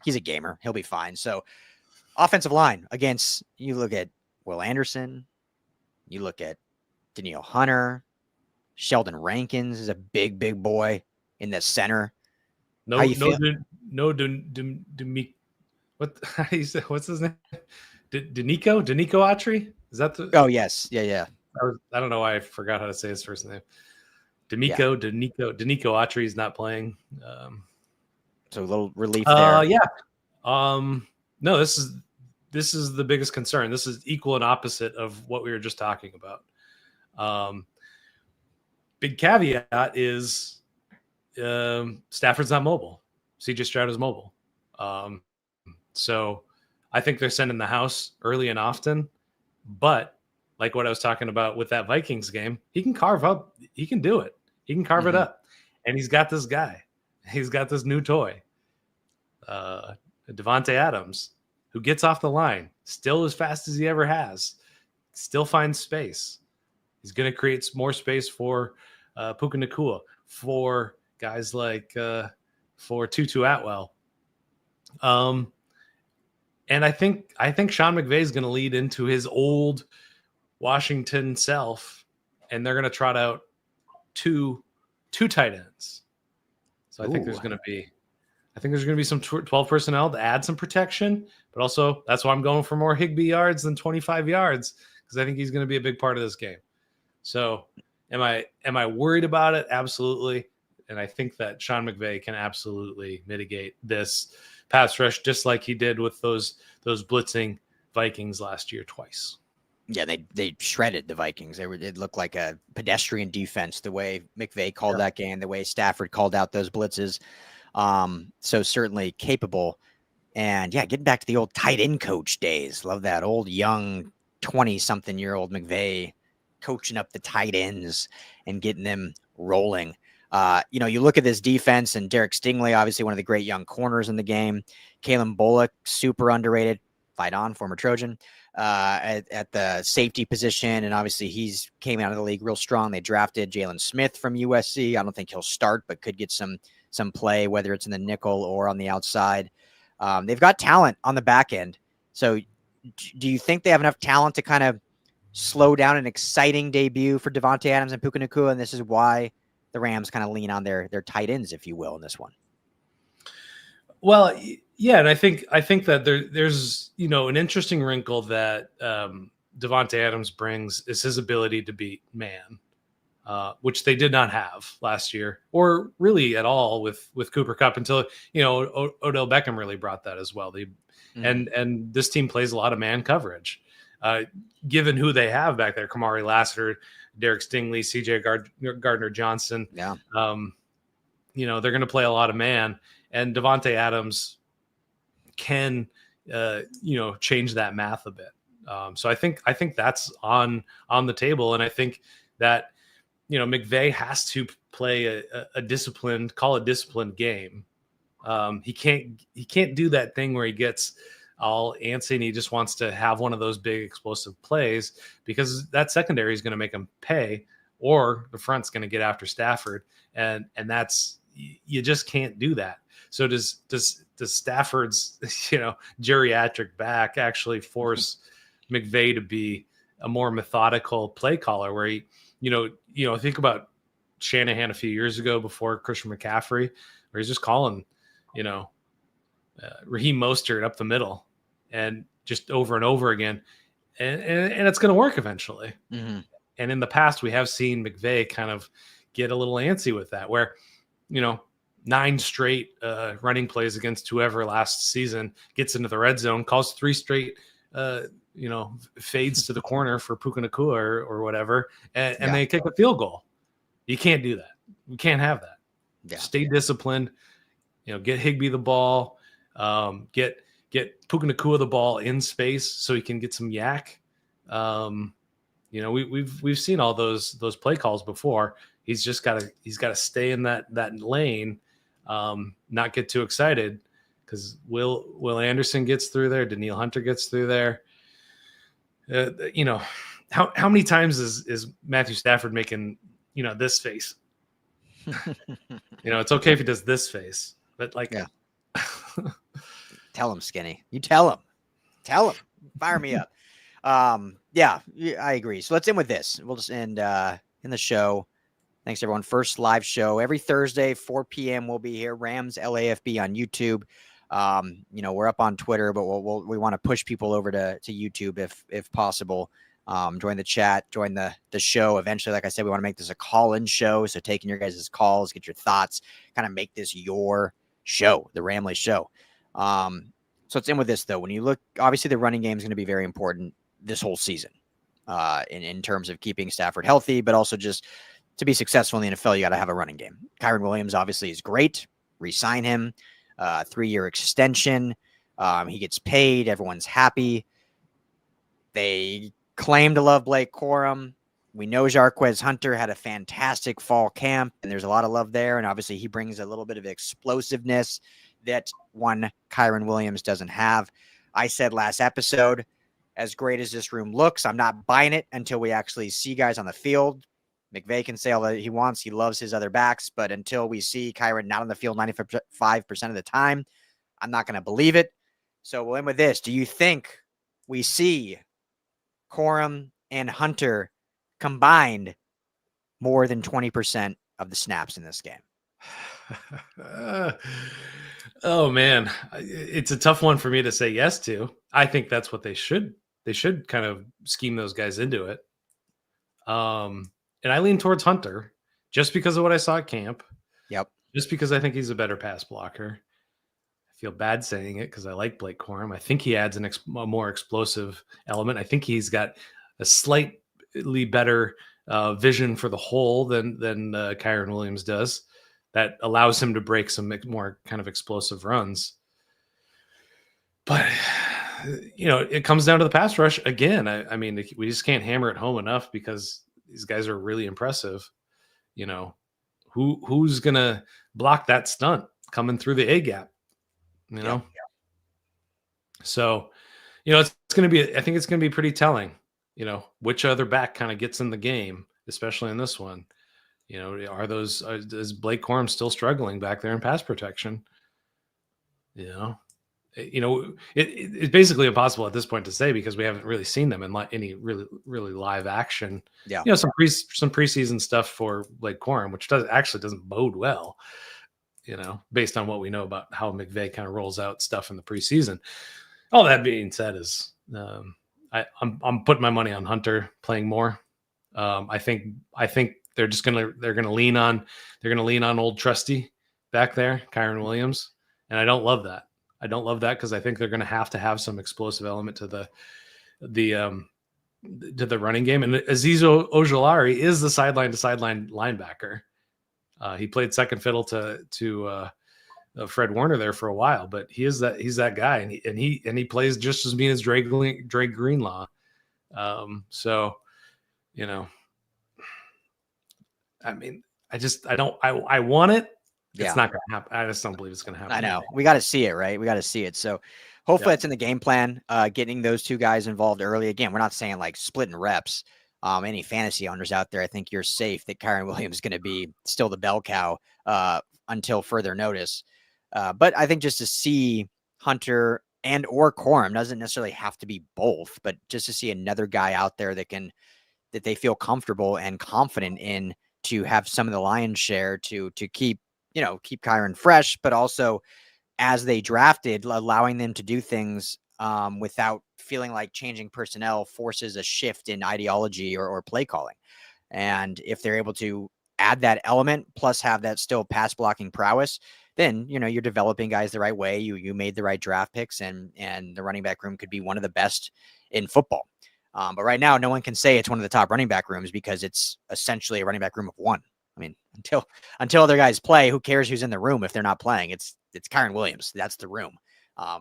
He's a gamer. He'll be fine. So offensive line against, you look at Will Anderson, you look at Danielle Hunter, Sheldon Rankins is a big boy in the center. What's his name? Danico Autry? Is that the? Oh yes, yeah. I don't know why I forgot how to say his first name. Danico Autry is not playing. So a little relief there. Yeah. No, this is the biggest concern. This is equal and opposite of what we were just talking about. Big caveat is Stafford's not mobile. CJ Stroud is mobile. So I think they're sending the house early and often. But like what I was talking about with that Vikings game, he can carve up. He can do it. He can carve it up. And he's got this guy. He's got this new toy. Davante Adams, who gets off the line, still as fast as he ever has, still finds space. He's going to create more space for Puka Nacua, for guys like for Tutu Atwell. And I think Sean McVay is going to lead into his old Washington self, and they're going to trot out two tight ends. So I think there's going to be some 12 personnel to add some protection, but also that's why I'm going for more Higbee yards than 25 yards, because I think he's going to be a big part of this game. So am I worried about it? Absolutely. And I think that Sean McVay can absolutely mitigate this pass rush just like he did with those blitzing Vikings last year twice. Yeah, they shredded the Vikings. It looked like a pedestrian defense the way McVay called that game, the way Stafford called out those blitzes. So certainly capable. And yeah, getting back to the old tight end coach days. Love that old young 20-something-year-old McVay coaching up the tight ends and getting them rolling. You look at this defense, and Derek Stingley, obviously one of the great young corners in the game. Kalen Bullock, super underrated. Fight on, former Trojan, at the safety position. And obviously he's came out of the league real strong. They drafted Jalen Smith from USC. I don't think he'll start, but could get some play, whether it's in the nickel or on the outside. They've got talent on the back end. So do you think they have enough talent to kind of slow down an exciting debut for Davante Adams and Puka Nacua? And this is why the Rams kind of lean on their tight ends, if you will, in this one. Well, yeah, and I think that there's an interesting wrinkle that Davante Adams brings is his ability to beat man, which they did not have last year, or really at all with Cooper Kupp until Odell Beckham really brought that as well. And this team plays a lot of man coverage, given who they have back there: Kamari Lassiter, Derek Stingley, C.J. Gardner Johnson. Yeah, they're going to play a lot of man. And Davante Adams can, change that math a bit. So I think that's on the table, and I think that McVay has to play a disciplined game. He can't do that thing where he gets all antsy and he just wants to have one of those big explosive plays, because that secondary is going to make him pay, or the front's going to get after Stafford, and that's, you just can't do that. So does Stafford's geriatric back actually force McVay to be a more methodical play caller, where he think about Shanahan a few years ago before Christian McCaffrey, where he's just calling Raheem Mostert up the middle and just over and over again, and it's going to work eventually. Mm-hmm. And in the past, we have seen McVay kind of get a little antsy with that, where 9 straight running plays against whoever last season, gets into the red zone, calls 3 straight fades to the corner for Puka Nacua or whatever, and they kick a field goal. You can't do that. We can't have that. Yeah. Stay disciplined. Get Higbee the ball. Get Puka Nacua the ball in space so he can get some yak. We've seen all those play calls before. He's got to stay in that lane, not get too excited, because Will Anderson gets through there, Danielle Hunter gets through there. How many times is Matthew Stafford making this face? It's okay if he does this face, but tell him, Skinny. You tell him. Fire me up. Yeah, I agree. So let's end with this. We'll just end in the show. Thanks, everyone. First live show every Thursday, 4 p.m. We'll be here. Rams LAFB on YouTube. We're up on Twitter, but we want to push people over to YouTube if possible. Join the chat, join the show. Eventually, like I said, we want to make this a call-in show. So taking your guys' calls, get your thoughts, kind of make this your show, the Ramley show. So let's end with this, though. When you look, obviously the running game is going to be very important this whole season in terms of keeping Stafford healthy, but also just to be successful in the NFL, you got to have a running game. Kyren Williams obviously is great. Re-sign him. 3-year extension. He gets paid. Everyone's happy. They claim to love Blake Corum. We know Jarquez Hunter had a fantastic fall camp, and there's a lot of love there. And obviously he brings a little bit of explosiveness that one Kyren Williams doesn't have. I said last episode, as great as this room looks, I'm not buying it until we actually see guys on the field. McVay can say all that he wants. He loves his other backs, but until we see Kyren not on the field 95% of the time, I'm not going to believe it. So we'll end with this. Do you think we see Corum and Hunter combined more than 20% of the snaps in this game? Oh man, it's a tough one for me to say yes to. I think that's what they should kind of scheme those guys into it. And I lean towards Hunter just because of what I saw at camp. Yep. Just because I think he's a better pass blocker. I feel bad saying it because I like Blake Corum. I think he adds a more explosive element. I think he's got a slightly better vision for the hole than Kyren Williams does. That allows him to break some more kind of explosive runs. But, it comes down to the pass rush again. I mean, we just can't hammer it home enough because these guys are really impressive. Who's going to block that stunt coming through the A gap? Yeah. So, it's going to be, I think it's going to be pretty telling, which other back kind of gets in the game, especially in this one. Is Blake Corum still struggling back there in pass protection? It's basically impossible at this point to say because we haven't really seen them in any really live action. Yeah. Some preseason stuff for Blake Corum, which doesn't bode well. Based on what we know about how McVay kind of rolls out stuff in the preseason. All that being said, is I'm putting my money on Hunter playing more. I think they're gonna lean on old trusty back there, Kyren Williams, and I don't love that. I don't love that because I think they're going to have some explosive element to the running game. And Azeez Ojulari is the sideline to sideline linebacker. He played second fiddle to Fred Warner there for a while, but he's that guy, and he plays just as mean as Dre Greenlaw. So, I mean, I want it. It's not going to happen. I just don't believe it's going to happen. I know. We got to see it, right? We got to see it. So hopefully it's in the game plan, getting those two guys involved early. Again, we're not saying like splitting reps. Any fantasy owners out there, I think you're safe that Kyren Williams is going to be still the bell cow until further notice. But I think just to see Hunter and or Corum, doesn't necessarily have to be both, but just to see another guy out there that they feel comfortable and confident in to have some of the lion's share to keep Kyren fresh, but also as they drafted, allowing them to do things without feeling like changing personnel forces a shift in ideology or play calling. And if they're able to add that element plus have that still pass blocking prowess, then, you're developing guys the right way. You made the right draft picks and the running back room could be one of the best in football. But right now, no one can say it's one of the top running back rooms because it's essentially a running back room of one. I mean, until other guys play, who cares who's in the room if they're not playing? It's Kyren Williams. That's the room.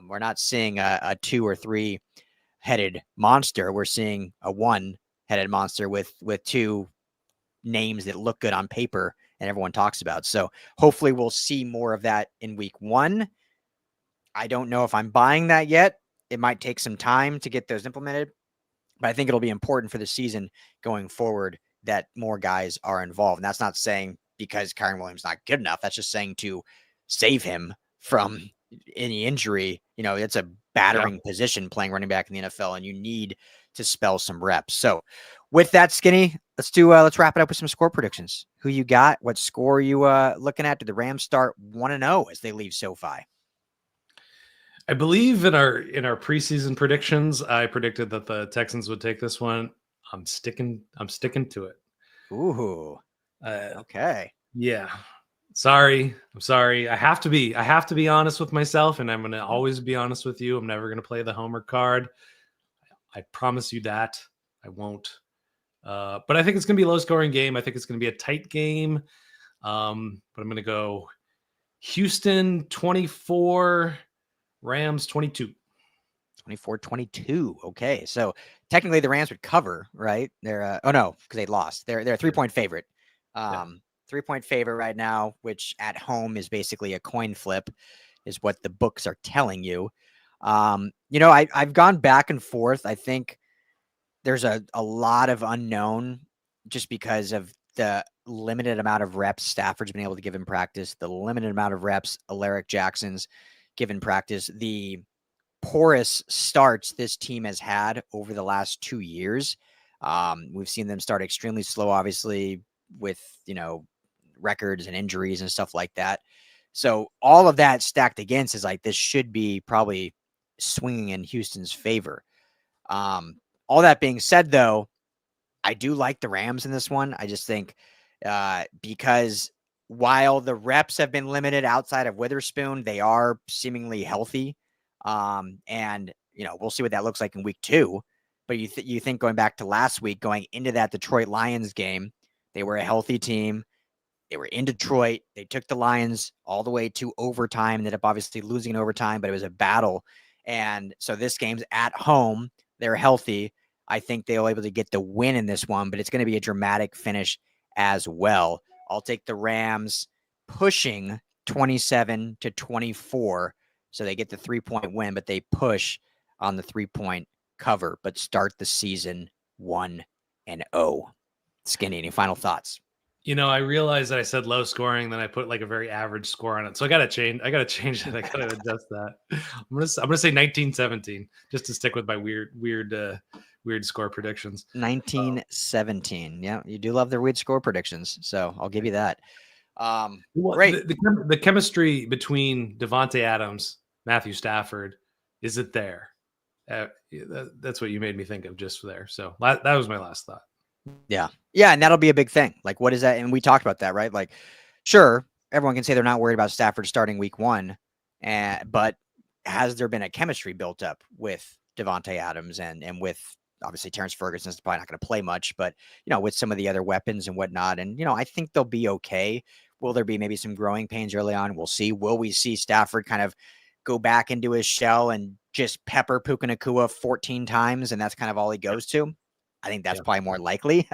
We're not seeing a 2 or 3 headed monster. We're seeing a 1-headed monster with 2 names that look good on paper and everyone talks about. So hopefully we'll see more of that in week 1. I don't know if I'm buying that yet. It might take some time to get those implemented, but I think it'll be important for the season going forward that more guys are involved. And that's not saying because Kyren Williams not good enough. That's just saying to save him from any injury. It's a battering position playing running back in the NFL, and you need to spell some reps. So with that, Skinny, let's wrap it up with some score predictions. Who you got? What score are you looking at? Did the Rams start 1-0 as they leave SoFi? I believe in our preseason predictions, I predicted that the Texans would take this one. I'm sticking to it. Ooh. Okay. Yeah. I'm sorry. I have to be honest with myself, and I'm going to always be honest with you. I'm never going to play the homer card. I promise you that. I won't. But I think it's going to be a low-scoring game. I think it's going to be a tight game. But I'm going to go Houston 24, Rams 22. 24-22. Okay. So technically the Rams would cover, right? They're because they lost. They're a 3-point favorite. 3-point favorite right now, which at home is basically a coin flip, is what the books are telling you. I've gone back and forth. I think there's a lot of unknown just because of the limited amount of reps Stafford's been able to give in practice, the limited amount of reps Alaric Jackson's given practice, the porous starts this team has had over the last 2 years. We've seen them start extremely slow, obviously, with, records and injuries and stuff like that. So all of that stacked against is like, this should be probably swinging in Houston's favor. All that being said, though, I do like the Rams in this one. I just think because while the reps have been limited outside of Witherspoon, they are seemingly healthy. And, we'll see what that looks like in week 2. But you think going back to last week, going into that Detroit Lions game, they were a healthy team. They were in Detroit. They took the Lions all the way to overtime, ended up obviously losing in overtime, but it was a battle. And so this game's at home. They're healthy. I think they'll be able to get the win in this one, but it's going to be a dramatic finish as well. I'll take the Rams pushing 27-24. So they get the 3-point win, but they push on the 3-point cover, but start the season 1-0. Skinny, any final thoughts? I realized that I said low scoring, then I put like a very average score on it. So I gotta change it. I gotta adjust that. I'm gonna say 19-17, just to stick with my weird score predictions. 19-17. Yeah, you do love their weird score predictions, so I'll give you that. Great. The chemistry between Davante Adams, Matthew Stafford, is it there? That's what you made me think of just there. So that was my last thought. Yeah. Yeah. And that'll be a big thing. Like, what is that? And we talked about that, right? Like, sure, everyone can say they're not worried about Stafford starting week 1. But has there been a chemistry built up with Davante Adams and with obviously Terrence Ferguson's probably not going to play much, but with some of the other weapons and whatnot. And, I think they'll be okay. Will there be maybe some growing pains early on? We'll see. Will we see Stafford kind of go back into his shell and just pepper Puka Nacua 14 times? And that's kind of all he goes to. I think that's probably more likely,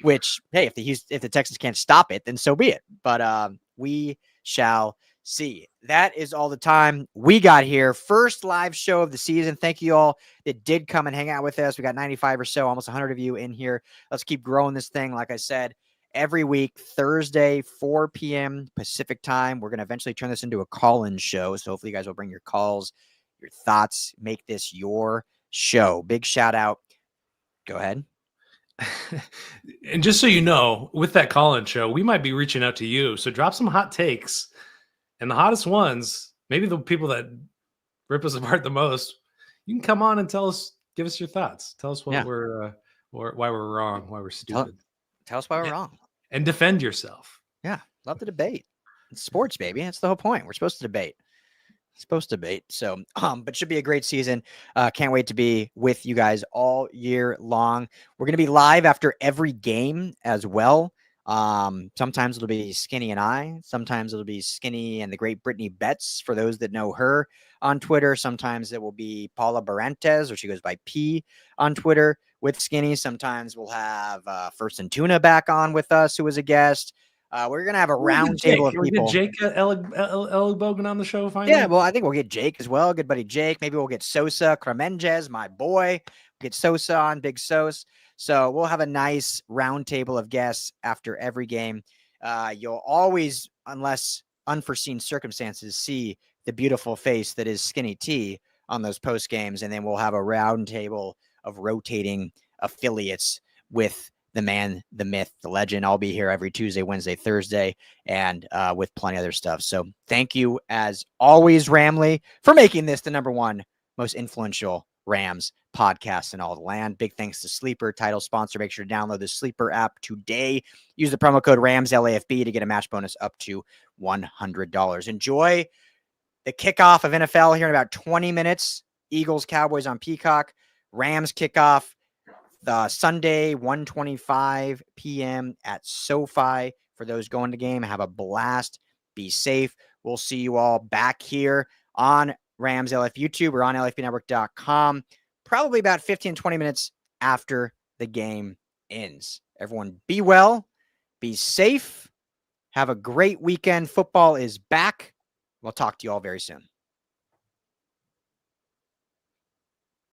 which, hey, if the Texans can't stop it, then so be it. But we shall see. That is all the time we got here. First live show of the season. Thank you all that did come and hang out with us. We got 95 or so, almost 100 of you in here. Let's keep growing this thing. Like I said, every week, Thursday, 4 p.m. Pacific time. We're going to eventually turn this into a call-in show. So hopefully you guys will bring your calls, your thoughts, make this your show. Big shout out. Go ahead. And just so you know, with that call-in show, we might be reaching out to you. So drop some hot takes, and the hottest ones, maybe the people that rip us apart the most, you can come on and give us your thoughts. Tell us what we're or why we're wrong, why we're stupid. Tell us why we're wrong. And defend yourself. Yeah. Love the debate. It's sports, baby. That's the whole point. We're supposed to debate. So, but should be a great season. Can't wait to be with you guys all year long. We're going to be live after every game as well. Sometimes it'll be Skinny and I. Sometimes it'll be Skinny and the great Brittany Betts, for those that know her on Twitter. Sometimes it will be Paula Barrantes, or she goes by P on Twitter, with Skinny. Sometimes we'll have First and Tuna back on with us, who was a guest. We're going to have a round table of people. We'll get Jake Bogan on the show finally? Yeah, well, I think we'll get Jake as well. Good buddy Jake. Maybe we'll get Sosa Cremenges, my boy. We'll get Sosa on, Big Sos. So we'll have a nice round table of guests after every game. You'll always, unless unforeseen circumstances, see the beautiful face that is Skinny T on those post games. And then we'll have a round table of rotating affiliates with the man, the myth, the legend. I'll be here every Tuesday, Wednesday, Thursday, and with plenty of other stuff. So thank you, as always, Ramley, for making this the #1 most influential Rams podcast in all the land. Big thanks to Sleeper, title sponsor. Make sure to download the Sleeper app today. Use the promo code Rams LAFB to get a match bonus up to $100. Enjoy the kickoff of NFL here in about 20 minutes. Eagles, Cowboys on Peacock. Rams kickoff the Sunday, 1:25 p.m. at SoFi. For those going to game, have a blast. Be safe. We'll see you all back here on Rams LF YouTube or on LFBnetwork.com, probably about 15, 20 minutes after the game ends. Everyone be well, be safe, have a great weekend. Football is back. We'll talk to you all very soon.